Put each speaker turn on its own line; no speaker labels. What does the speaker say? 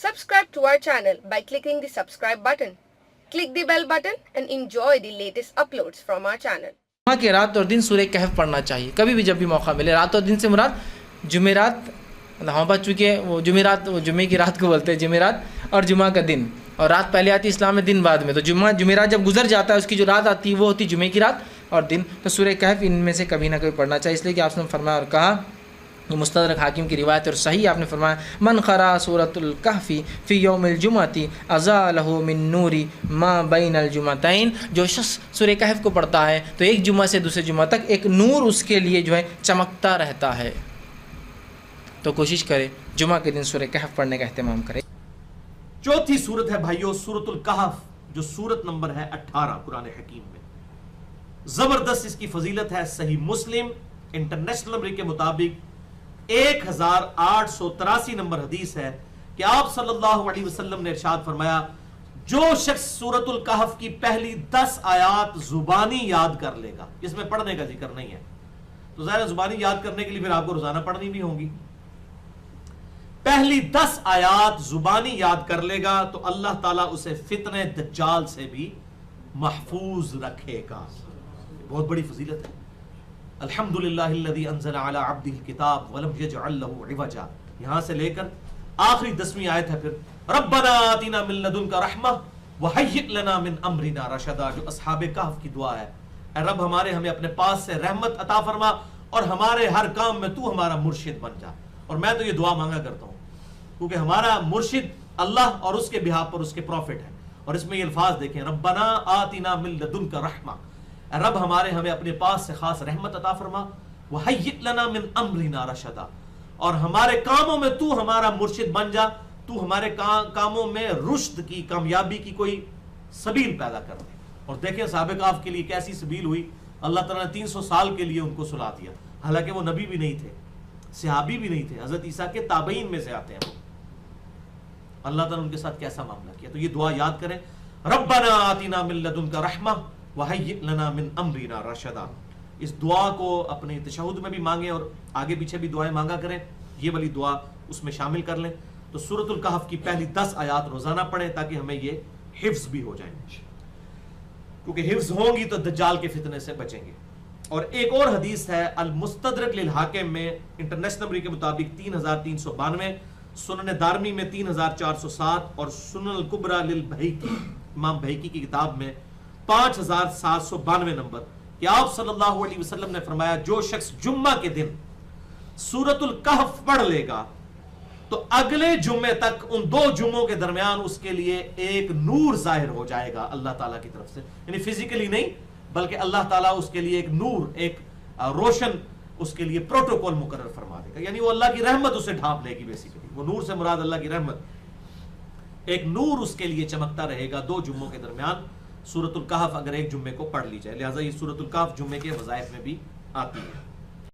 Subscribe to our channel by clicking the subscribe button. Click the bell button and enjoy the latest uploads from our channel.
जुम्मा के रात और दिन सूरह कहफ पढ़ना चाहिए कभी भी जब भी मौका मिले। रात और दिन से मुराद जुमेरात, हम बच चुके हैं वो जुमेरात, वो जुम्मे की रात को बोलते हैं जुमेरात, और जुम्मा का दिन। और रात पहले आती है इस्लाम में, दिन बाद में। तो जुमेरात जब गुजर जाता है उसकी जो रात आती है वो होती है जुम्मे की रात और दिन। तो सूरह कहफ इनमें से कभी ना कभी पढ़ना चाहिए, इसलिए कि आपने फरमाया और कहा, मुस्तदरक हाकिम की रिवायत और सही आपने फरमाया, मन खरा सूरतुल कहफी फ़ी यौमिल जुमअती अज़ालहु मिन नूरी मा बैनल जुमअतैन। जो शख्स सूरह कहफ को पढ़ता है तो एक जुम्मा से दूसरे जुम्मा तक एक नूर उसके लिए जो है चमकता रहता है। तो कोशिश करें जुम्मा के दिन सूरह कहफ पढ़ने का एहतमाम करें।
चौथी सूरत है भाइयों सूरतुल कहफ, जो सूरत नंबर है 18 कुरान हकीम में। जबरदस्त इसकी फजीलत है। सही मुस्लिम इंटरनेशनल नंबर के मुताबिक 1883 नंबर हदीस है कि आप सल्लल्लाहु अलैहि वसल्लम ने इरशाद फरमाया, जो शख्स सूरतुल कहफ की पहली 10 आयात जुबानी याद कर लेगा, इसमें पढ़ने का जिक्र नहीं है, तो ज़ाहिर जुबानी याद करने के लिए फिर आपको रोजाना पढ़नी भी होगी। पहली 10 आयात जुबानी याद कर लेगा तो अल्लाह ताला उसे फितने दज्जाल से भी महफूज रखेगा। बहुत बड़ी फजीलत है। अल्हम्दुलिल्लाहिल्लज़ी अंज़ला अला अब्दिहिल किताब वलम यजअल लहू इवजा, यहां से लेकर आखिरी 10वीं आयत है फिर रब्बना आतिना मिन लदुनका रहमा व हय्यि लना मिन अमरिना रशदा, जो अस्हाबे कहफ की दुआ है। ऐ रब हमारे हमें अपने पास से रहमत अता फरमा और हमारे हर काम में तू हमारा मुर्शिद बन जा। और मैं तो ये दुआ मांगा करता हूँ क्योंकि हमारा मुर्शिद अल्लाह और उसके बिहाफ पर उसके प्रॉफिट है। और इसमें ये अल्फाज देखें, रब्बना आतिना मिन लदुनका रहमा, रब हमारे हमें अपने पास से खास रहमत अता फरमा, वहय्यि लना मिन अमरिना रशदा, और हमारे कामों में तू हमारा मुर्शिद बन जा, तू हमारे कामों में रुश्द की, कामयाबी की कोई सबील पैदा कर दे। और देखें साहब कहफ के लिए कैसी सबील हुई, अल्लाह ताला ने 300 साल के लिए उनको सुला दिया, हालांकि वो नबी भी नहीं थे, सहाबी भी नहीं थे, हजरत ईसा के ताबईन में से आते हैं वो। अल्लाह ताला ने उनके साथ कैसा मामला किया। तो ये दुआ याद करें, रब्बना आतिना मिन लदुनका रहमा वहय्यि लना मिन अमरिना रशदा। इस दुआ को अपने तशहुद में भी मांगे और आगे पीछे भी दुआएं मांगा करें, ये वाली दुआ उसमें शामिल कर लें। तो सूरतुल कहफ की पहली 10 आयात रोजाना पढ़ें ताकि हमें ये हिफ्ज भी हो जाएंगे, क्योंकि हिफ्ज होंगी तो दज्जाल के फितने से बचेंगे। और एक और हदीस है अल मुस्तदरक लिल हाकिम में इंटरनेशनल नंबर के मुताबिक 3392, सुनन दारमी में 3407 और सुनन अल कुबरा लिल बहकी, इमाम बहकी की किताब में 5792 नंबर, कि आप सल्लल्लाहु अलैहि वसल्लम ने फरमाया, जो शख्स जुम्मा के दिन सूरतुल कहफ पढ़ लेगा तो अगले जुम्मे तक उन 2 जुम्मों के दरमियान उसके लिए एक नूर जाहिर हो जाएगा अल्लाह ताला की तरफ से। यानी फिजिकली नहीं, बल्कि अल्लाह ताला उसके लिए एक नूर, एक रोशन उसके लिए प्रोटोकॉल मुकर्रर फरमा देगा। यानी वो अल्लाह की रहमत उसे ढांप लेगी। बेसिकली वो नूर से मुराद अल्लाह की रहमत, एक नूर उसके लिए चमकता रहेगा 2 जुम्मों के दरमियान सूरतुल कहफ अगर एक जुम्मे को पढ़ ली जाए। लिहाजा ये सूरतुल कहफ जुम्मे के वज़ाइफ में भी आती है।